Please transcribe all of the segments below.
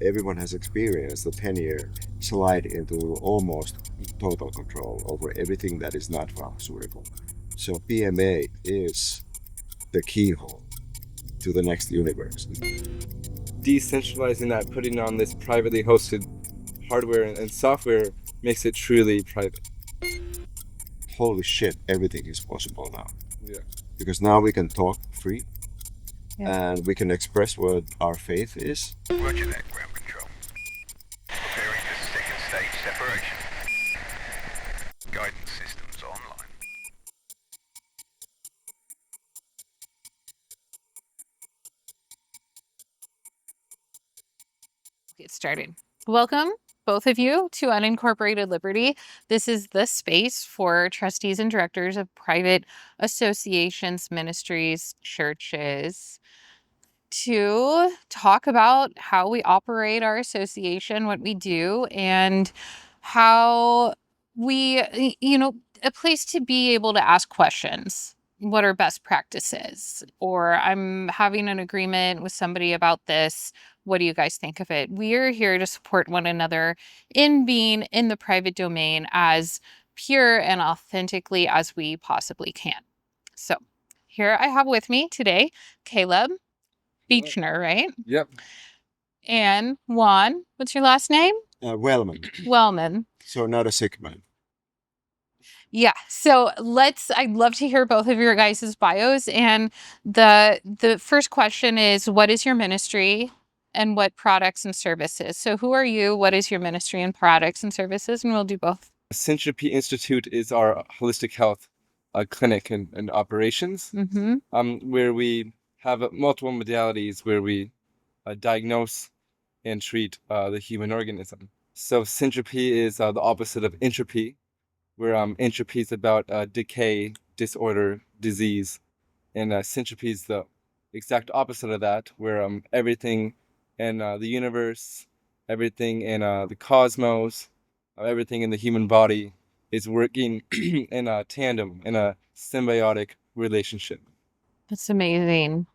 Everyone has experienced the 10-year slide into almost total control over everything that is not pharmaceutical. So PMA is the keyhole to the next universe. Decentralizing that, putting on this privately hosted hardware and software makes it truly private. Holy shit, everything is possible now. Yeah. Because now we can talk free, Yeah. and we can express what our faith is. Roger that, ground control. Preparing for second stage separation. Guidance systems online. Get started. Welcome, both of you, to Unincorporated Liberty. This is the space for trustees and directors of private associations, ministries, churches to talk about how we operate our association, what we do, and how we, a place to be able to ask questions. What are best practices? Or I'm having an agreement with somebody about this. What do you guys think of it? We're here to support one another in being in the private domain as pure and authentically as we possibly can. So here I have with me today Caleb Beechner, right? Yep. And Juan, what's your last name? Wellman, Wellman. so not a sick man. Yeah. So I'd love to hear both of your guys' bios. And the first question is, what is your ministry and what products and services? So who are you? What is your ministry and products and services? And we'll do both. Syntropy Institute is our holistic health clinic and operations, where we have multiple modalities where we diagnose and treat the human organism. So syntropy is the opposite of entropy, where entropy is about decay, disorder, disease, and syntropy is the exact opposite of that, where everything in the universe, everything in the cosmos, everything in the human body is working in a tandem, in a symbiotic relationship. That's amazing.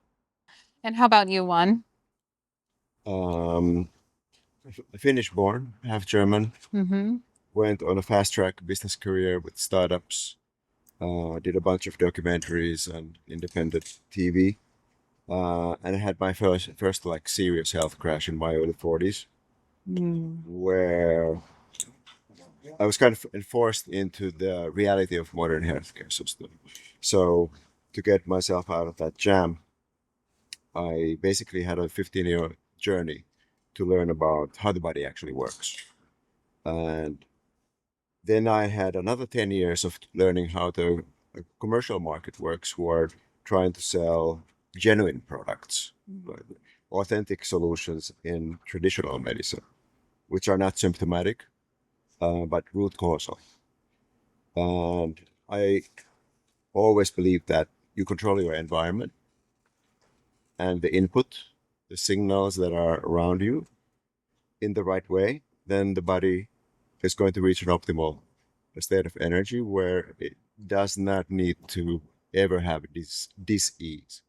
And how about you, Juan? Finnish born, half German. Mm-hmm. Went on a fast track business career with startups. Did a bunch of documentaries and independent TV. And I had my first like serious health crash in my early 40s, where I was kind of enforced into the reality of modern healthcare system. So to get myself out of that jam, I basically had a 15-year journey to learn about how the body actually works. And then I had another 10 years of learning how the commercial market works, who are trying to sell genuine products, like authentic solutions in traditional medicine, which are not symptomatic, but root causal. And I always believe that you control your environment and the input, the signals that are around you in the right way, then the body is going to reach an optimal state of energy where it does not need to ever have this dis-ease.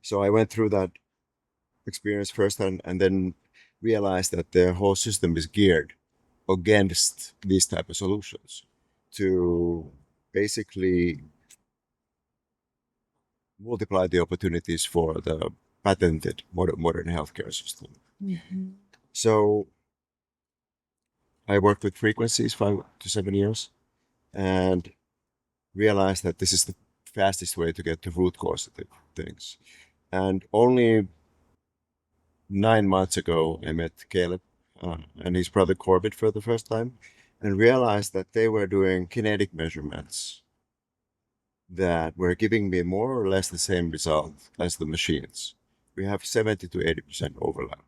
So I went through that experience first and then realized that the whole system is geared against these type of solutions to basically multiply the opportunities for the patented modern healthcare system. So I worked with frequencies 5 to 7 years and realized that this is the fastest way to get to root cause of things. And only 9 months ago, I met Caleb and his brother Corbett for the first time and realized that they were doing kinetic measurements that were giving me more or less the same result as the machines. We have 70 to 80% overlap.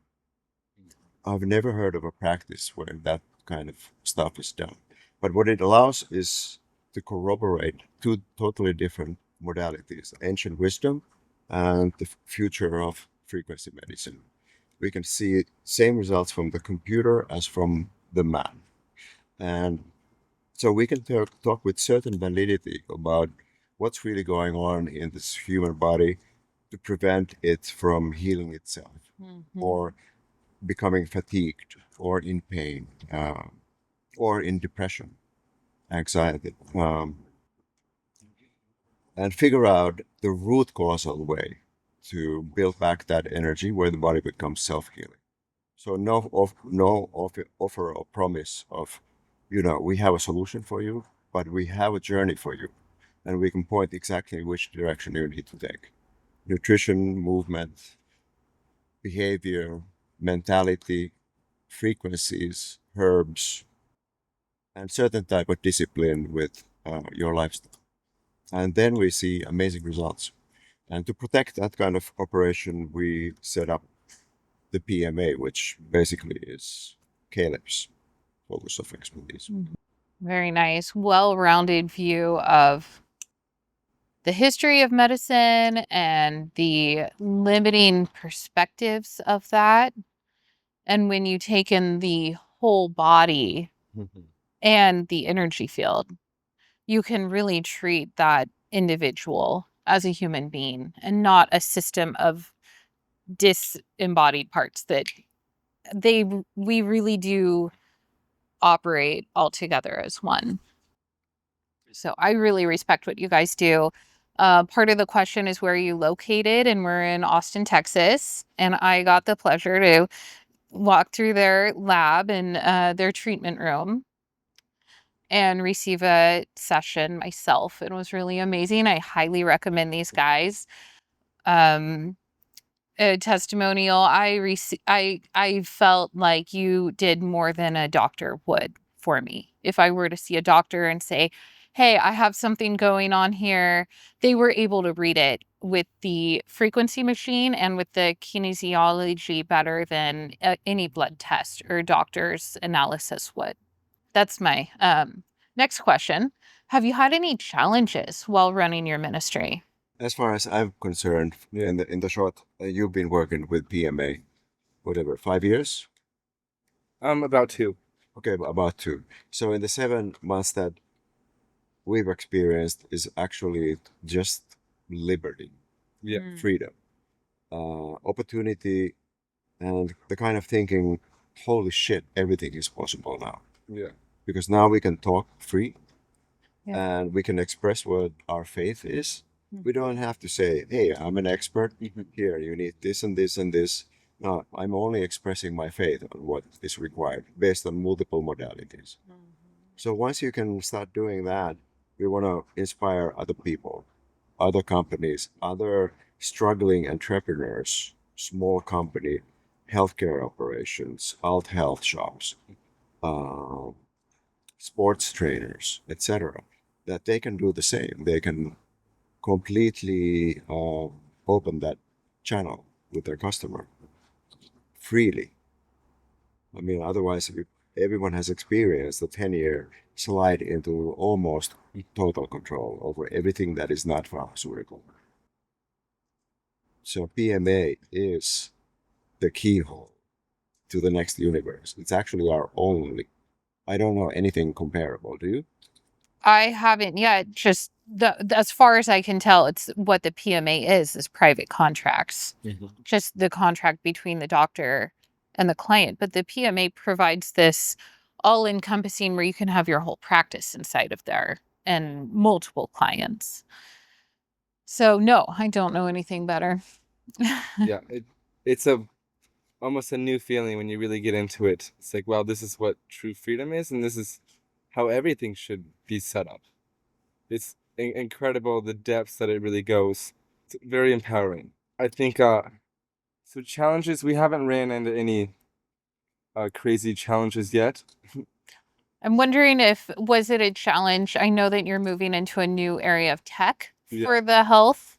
I've never heard of a practice where that kind of stuff is done. But what it allows is to corroborate two totally different modalities, ancient wisdom and the future of frequency medicine. We can see same results from the computer as from the man. And so we can talk with certain validity about what's really going on in this human body to prevent it from healing itself or becoming fatigued or in pain or in depression, anxiety, and figure out the root causal way to build back that energy where the body becomes self-healing. So offer or promise of, we have a solution for you, but we have a journey for you, and we can point exactly which direction you need to take. Nutrition, movement, behavior, mentality, frequencies, herbs, and certain type of discipline with your lifestyle. And then we see amazing results. And to protect that kind of operation, we set up the PMA, which basically is Caleb's focus of expertise. Very nice, well-rounded view of the history of medicine and the limiting perspectives of that. And when you take in the whole body and the energy field, you can really treat that individual as a human being and not a system of disembodied parts that we really do operate all together as one. So I really respect what you guys do. Part of the question is where are you located, and we're in Austin, Texas, and I got the pleasure to walk through their lab and their treatment room and receive a session myself. It was really amazing. I highly recommend these guys. A testimonial, I felt like you did more than a doctor would for me. If I were to see a doctor and say, hey, I have something going on here, they were able to read it with the frequency machine and with the kinesiology better than any blood test or doctor's analysis would. That's my next question. Have you had any challenges while running your ministry? As far as I'm concerned, in the short, you've been working with PMA, whatever, 5 years? About 2. Okay, about 2. So in the 7 months that we've experienced is actually just liberty, freedom, opportunity, and the kind of thinking, holy shit, everything is possible now. Yeah. Because now we can talk free and we can express what our faith is. We don't have to say, hey, I'm an expert. Here, you need this and this and this. No, I'm only expressing my faith on what is required based on multiple modalities. So once you can start doing that, we want to inspire other people, other companies, other struggling entrepreneurs, small company, healthcare operations, alt health shops, sports trainers, etc., that they can do the same. They can completely open that channel with their customer freely. I mean, otherwise, everyone has experienced a 10-year slide into almost total control over everything that is not pharmaceutical. So PMA is the keyhole to the next universe. It's actually our only. I don't know anything comparable. Do you? I haven't yet. Just as far as I can tell, it's what the PMA is private contracts. Just the contract between the doctor and the client. But the PMA provides this all-encompassing where you can have your whole practice inside of there and multiple clients. So no, I don't know anything better. Yeah, it's almost a new feeling when you really get into it. It's like, wow, this is what true freedom is, and this is how everything should be set up. It's incredible the depths that it really goes. It's very empowering. I think so challenges, we haven't ran into any crazy challenges yet. I'm wondering was it a challenge? I know that you're moving into a new area of tech for the health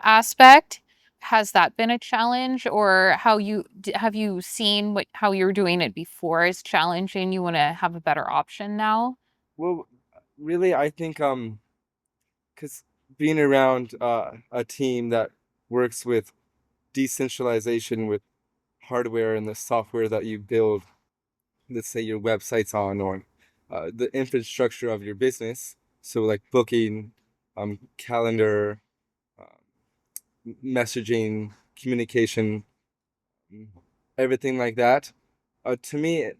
aspect. Has that been a challenge, or have you seen how you're doing it before is challenging? You want to have a better option now? Well, really, I think because being around a team that works with decentralization with hardware and the software that you build, let's say your website's on, or the infrastructure of your business, so like booking, calendar, messaging, communication, everything like that. To me,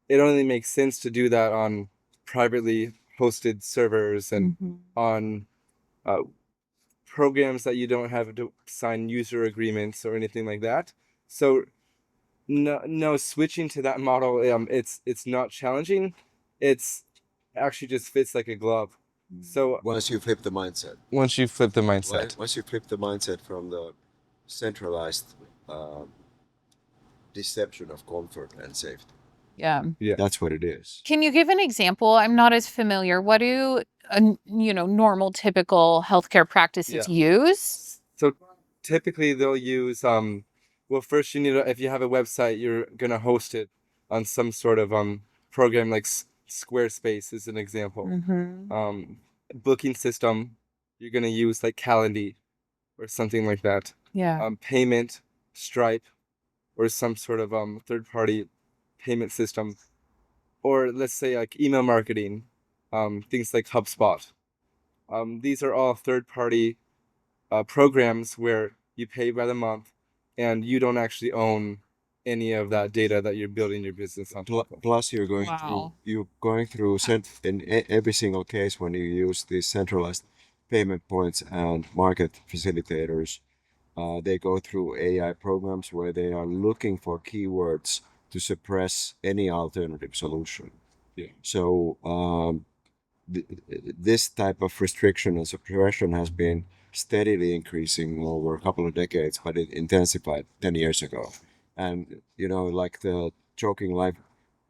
it only makes sense to do that on privately hosted servers and on uh, programs that you don't have to sign user agreements or anything like that. So no, switching to that model, it's not challenging. It's actually just fits like a glove. So Once you flip the mindset, once you flip the mindset, right? Once you flip the mindset from the centralized deception of comfort and safety, Yeah. yeah. that's what it is. Can you give an example? I'm not as familiar. What do normal, typical healthcare practices use? So typically they'll use well, first you need if you have a website, you're gonna host it on some sort of program like Squarespace is an example. Booking system, you're gonna use like Calendly or something like that. Yeah. Payment, Stripe, or some sort of third-party payment system, or let's say like email marketing, things like HubSpot. These are all third-party programs where you pay by the month, and you don't actually own any of that data that you're building your business on top of. Plus, you're going Wow. through in every single case when you use these centralized payment points and market facilitators. They go through AI programs where they are looking for keywords to suppress any alternative solution. Yeah. So this type of restriction and suppression has been steadily increasing over a couple of decades, but it intensified 10 years ago. And, like the choking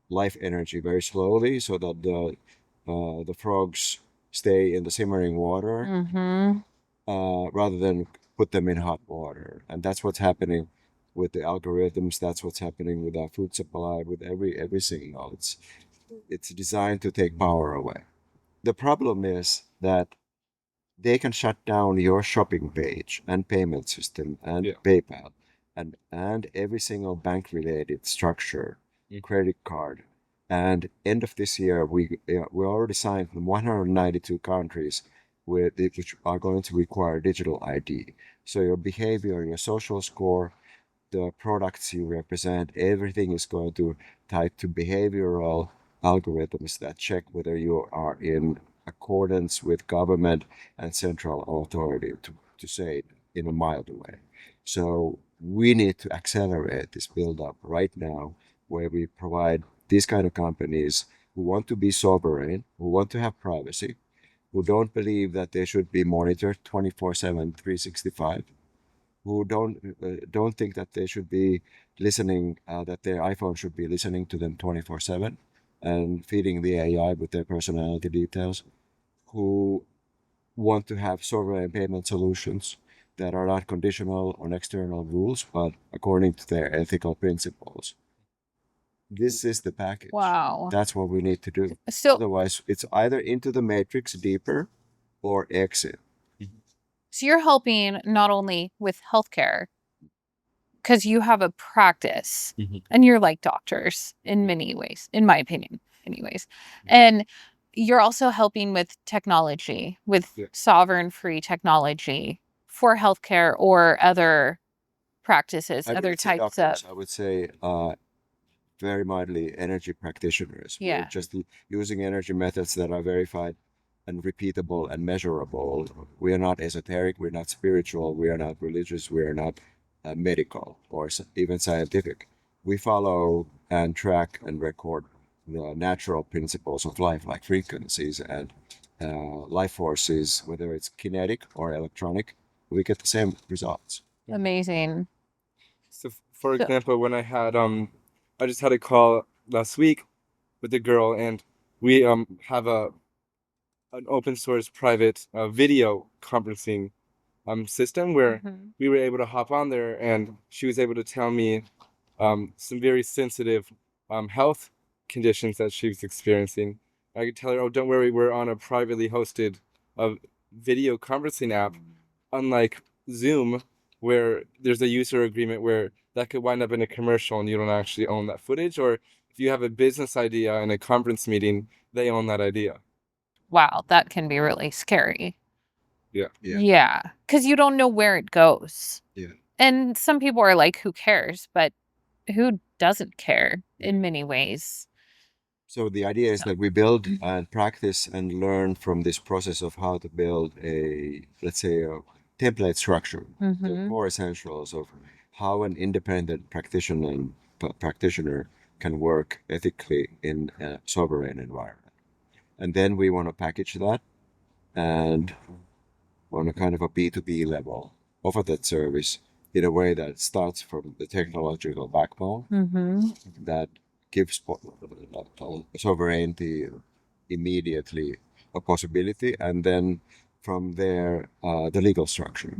life energy very slowly so that the frogs stay in the simmering water rather than put them in hot water. And that's what's happening with the algorithms. That's what's happening with our food supply, with every signal. It's designed to take power away. The problem is that they can shut down your shopping page and payment system and PayPal and every single bank related structure, credit card. And end of this year, we already signed in 192 countries which are going to require digital ID. So your behavior, your social score, the products you represent, everything is going to tied to behavioral algorithms that check whether you are in accordance with government and central authority, to say it in a mild way. So we need to accelerate this build-up right now, where we provide these kind of companies who want to be sovereign, who want to have privacy, who don't believe that they should be monitored 24/7, 365, who don't think that they should be listening, that their iPhone should be listening to them 24/7 and feeding the AI with their personality details, who want to have sovereign payment solutions that are not conditional on external rules, but according to their ethical principles. This is the package. Wow. That's what we need to do. So, Otherwise, it's either into the matrix deeper or exit. so you're helping not only with healthcare, because you have a practice and you're like doctors in many ways, in my opinion, anyways. And you're also helping with technology, with sovereign free technology for healthcare or other practices, other types of. I would say very mildly energy practitioners. Yeah. We're just using energy methods that are verified and repeatable and measurable. We are not esoteric, we're not spiritual, we are not religious, we are not medical or even scientific. We follow and track and record the natural principles of life, like frequencies and life forces, whether it's kinetic or electronic. We get the same results. Amazing. So for example, when I just had a call last week with a girl, and we have an open source private video conferencing system where we were able to hop on there, and she was able to tell me some very sensitive health conditions that she was experiencing. I could tell her, oh, don't worry, we're on a privately hosted video conferencing app, unlike Zoom, where there's a user agreement where that could wind up in a commercial and you don't actually own that footage. Or if you have a business idea in a conference meeting, they own that idea. Wow, that can be really scary. Yeah. Yeah, because you don't know where it goes. Yeah. And some people are like, who cares? But who doesn't care in many ways? So the idea is that we build and practice and learn from this process of how to build a, let's say, a template structure, the core essentials of how an independent practitioner can work ethically in a sovereign environment. And then we want to package that and on a kind of a B2B level offer that service in a way that starts from the technological backbone that gives sovereignty immediately a possibility, and then from there the legal structure,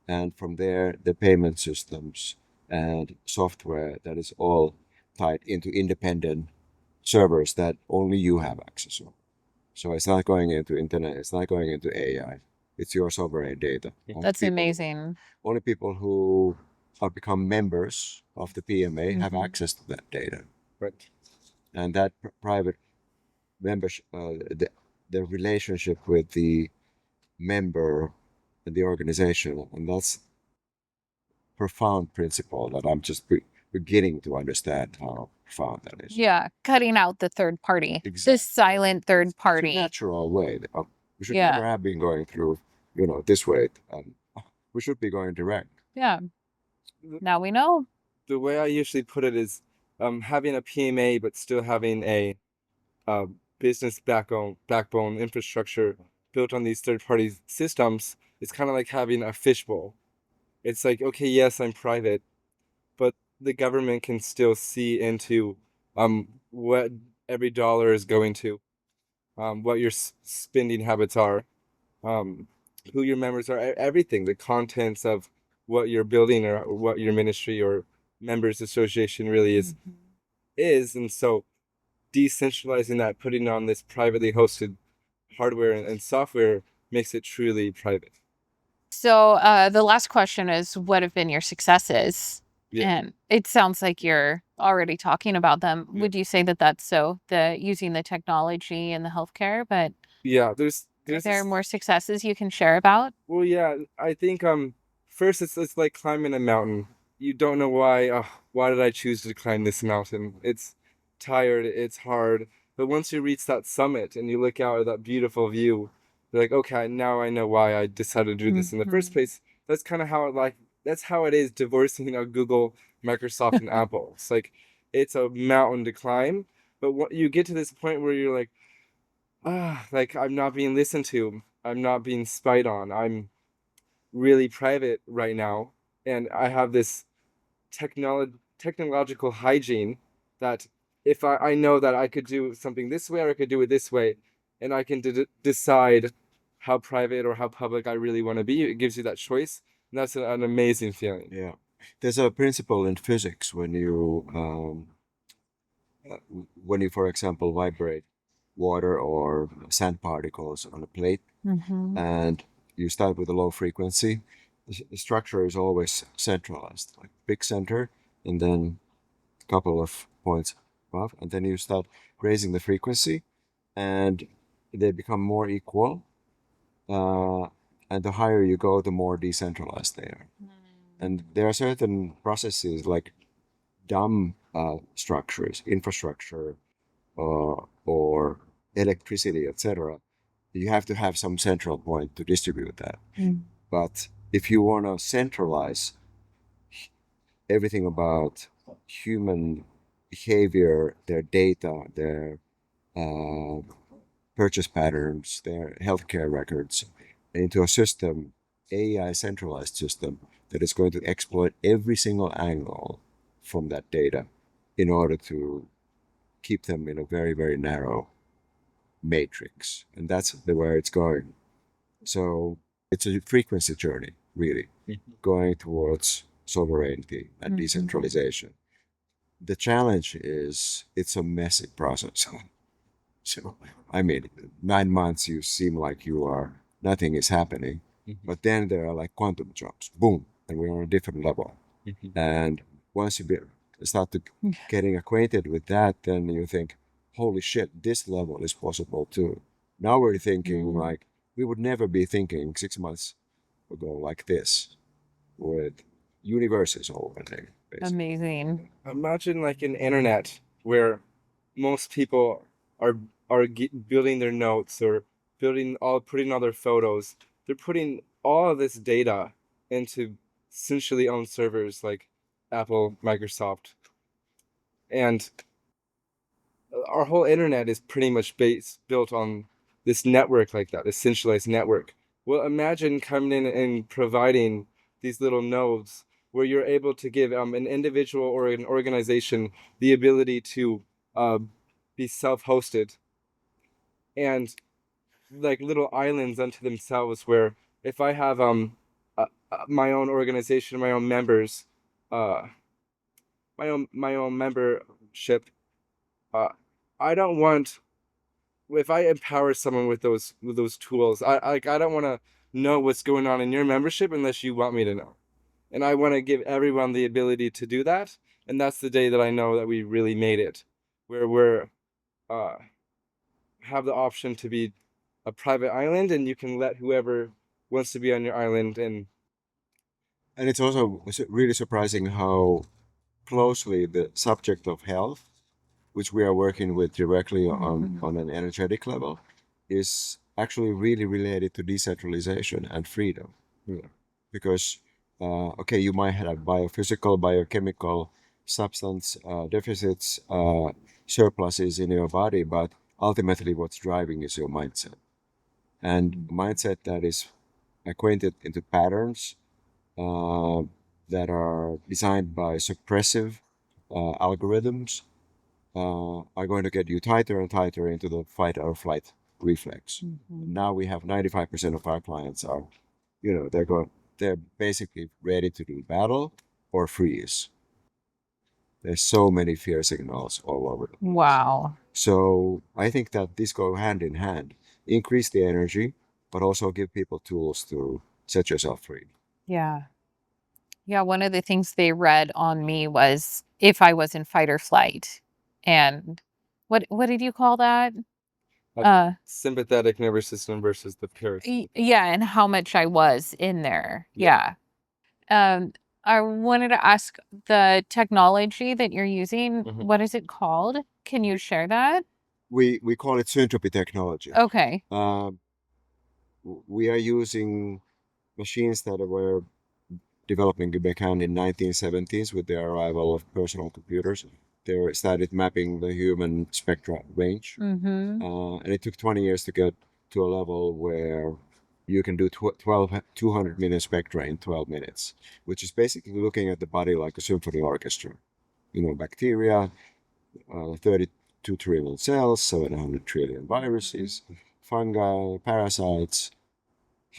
and from there the payment systems and software that is all tied into independent servers that only you have access to. So it's not going into internet, it's not going into AI. It's your sovereign data. That's amazing. Only people who have become members of the PMA have access to that data. Right. And that private membership, the relationship with the member and the organization, and that's profound principle that I'm just beginning to understand how profound that is. Yeah, cutting out the third party, Exactly. the silent third It's a party. natural way. We should Yeah. never have been going through, this way. We should be going direct. Yeah. Now we know. The way I usually put it is having a PMA, but still having a business backbone infrastructure built on these third-party systems. It's kind of like having a fishbowl. It's like, okay, yes, I'm private, but the government can still see into what every dollar is going to, what your spending habits are, who your members are, everything, the contents of what you're building or what your ministry or members association really is. And so decentralizing that, putting on this privately hosted hardware and software makes it truly private. So the last question is, what have been your successes? Yeah. And it sounds like you're already talking about them. Yeah. Would you say that that's so, the using the technology in the healthcare? But Yeah, are there this- more successes you can share about? Well, yeah, I think first it's like climbing a mountain. You don't know why did I choose to climb this mountain? It's tired, it's hard, but once you reach that summit and you look out at that beautiful view, you're like, okay, now I know why I decided to do this in the first place. That's kind of how that's how it is divorcing Google, Microsoft, and Apple. It's like it's a mountain to climb, but you get to this point where you're like, like I'm not being listened to. I'm not being spied on. I'm really private right now. And I have this technological hygiene that if I know that I could do something this way or I could do it this way, and I can decide how private or how public I really want to be. It gives you that choice. And that's an amazing feeling. Yeah. There's a principle in physics when you, for example, vibrate water or sand particles on a plate, and you start with a low frequency, the structure is always centralized, like big center, and then a couple of points above, and then you start raising the frequency, and they become more equal. And the higher you go, the more decentralized they are. And there are certain processes like dumb structures, infrastructure, or electricity, etc. You have to have some central point to distribute that. But if you want to centralize everything about human behavior, their data, their purchase patterns, their healthcare records, into a system, AI centralized system that is going to exploit every single angle from that data in order to keep them in a very, very narrow matrix. And that's where it's going. So it's a frequency journey, really, going towards sovereignty and decentralization. The challenge is it's a messy process. So, I mean, 9 months you seem like nothing is happening, but then there are like quantum jumps, boom, and we're on a different level. And once you start to getting acquainted with that, then you think, holy shit, this level is possible too. Now we're thinking like we would never be thinking 6 months ago like this, with universes opening, basically. Amazing. Imagine like an internet where most people are building their notes or putting all their photos. They're putting all of this data into centrally owned servers like Apple, Microsoft, and our whole internet is pretty much built on this network like that, this centralized network. Well, imagine coming in and providing these little nodes where you're able to give an individual or an organization the ability to be self-hosted and like little islands unto themselves, where if I have my own organization, my own members, uh, my own membership, uh, I don't want, if I empower someone with those tools, I don't want to know what's going on in your membership unless you want me to know, and I want to give everyone the ability to do that. And that's the day that I know that we really made it, where we're uh, have the option to be a private island, and you can let whoever wants to be on your island. And And it's also really surprising how closely the subject of health, which we are working with directly on an energetic level, is actually really related to decentralization and freedom. Yeah. Because, okay, you might have biophysical, biochemical substance deficits, surpluses in your body, but ultimately what's driving is your mindset. And mindset that is acquainted into patterns that are designed by suppressive algorithms are going to get you tighter and tighter into the fight or flight reflex. Now we have 95% of our clients are, they're basically ready to do battle or freeze. There's so many fear signals all over the place. Wow. So I think that this go hand in hand. Increase the energy, but also give people tools to set yourself free. Yeah. Yeah, one of the things they read on me was if I was in fight or flight. And what did you call that? Uh sympathetic nervous system versus the parasympathetic. yeah, and how much I was in there. Yeah. I wanted to ask the technology that you're using, what is it called? Can you share that? We call it Syntropy technology. Okay. We are using machines that were developing back in 1970s with the arrival of personal computers. They started mapping the human spectra range, and it took 20 years to get to a level where you can do 200 million spectra in 12 minutes, which is basically looking at the body like a symphony orchestra. Bacteria, 32 trillion cells, 700 trillion viruses, fungi, parasites.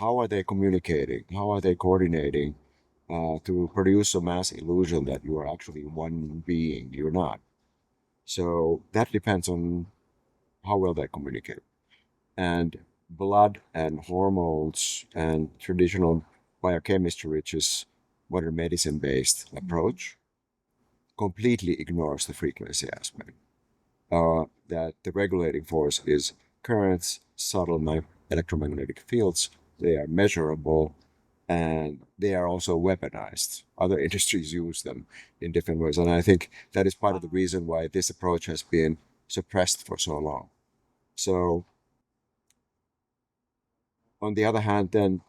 How are they communicating? How are they coordinating to produce a mass illusion that you are actually one being? You're not. So that depends on how well they communicate. And blood and hormones and traditional biochemistry, which is modern medicine-based approach, completely ignores the frequency aspect. That the regulating force is currents, subtle electromagnetic fields. They are measurable, and they are also weaponized. Other industries use them in different ways, and I think that is part of the reason why this approach has been suppressed for so long. So, on the other hand, then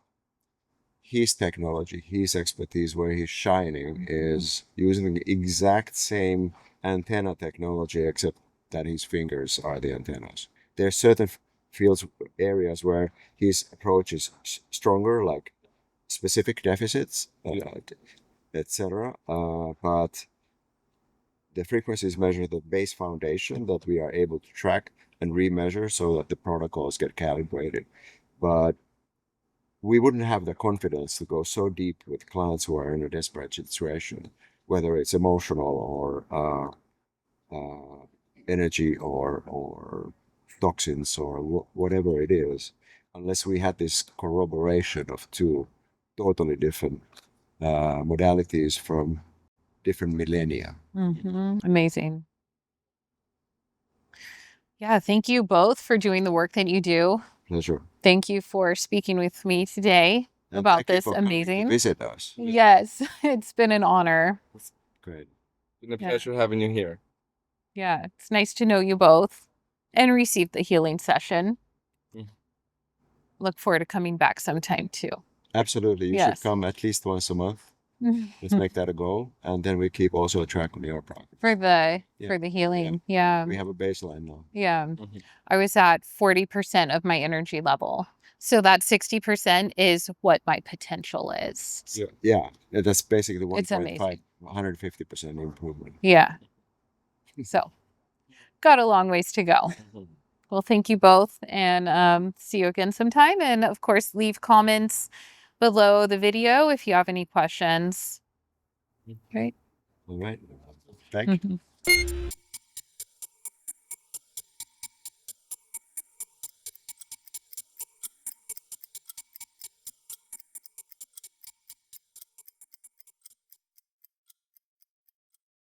his technology, his expertise, where he's shining, is using the exact same antenna technology, except that his fingers are the antennas. There are certain fields, areas where his approach is stronger, like specific deficits, etc. But the frequencies measure the base foundation that we are able to track and remeasure so that the protocols get calibrated. But we wouldn't have the confidence to go so deep with clients who are in a desperate situation, whether it's emotional or energy or toxins or whatever it is, unless we had this corroboration of two totally different modalities from different millennia. Amazing. Yeah, thank you both for doing the work that you do. Pleasure. Thank you for speaking with me today And about thank you this for coming to amazing. visit us. Yes, it's been an honor. Great. It's been a Yeah. pleasure having you here. Yeah, it's nice to know you both and receive the healing session. Mhm. Look forward to coming back sometime too. Absolutely. You Yes. should come at least once a month. Let's make that a goal. And then we keep also a track on your progress. for the Yeah. for the healing. Yeah. We have a baseline now. Yeah. Mhm. I was at 40% of my energy level. So that 60% is what my potential is. Yeah. That's basically It's 1.5, amazing. 150% improvement. Yeah. So got a long ways to go. Mhm. Well, thank you both and see you again sometime. And of course, leave comments below the video if you have any questions. Great. All right. Thank you.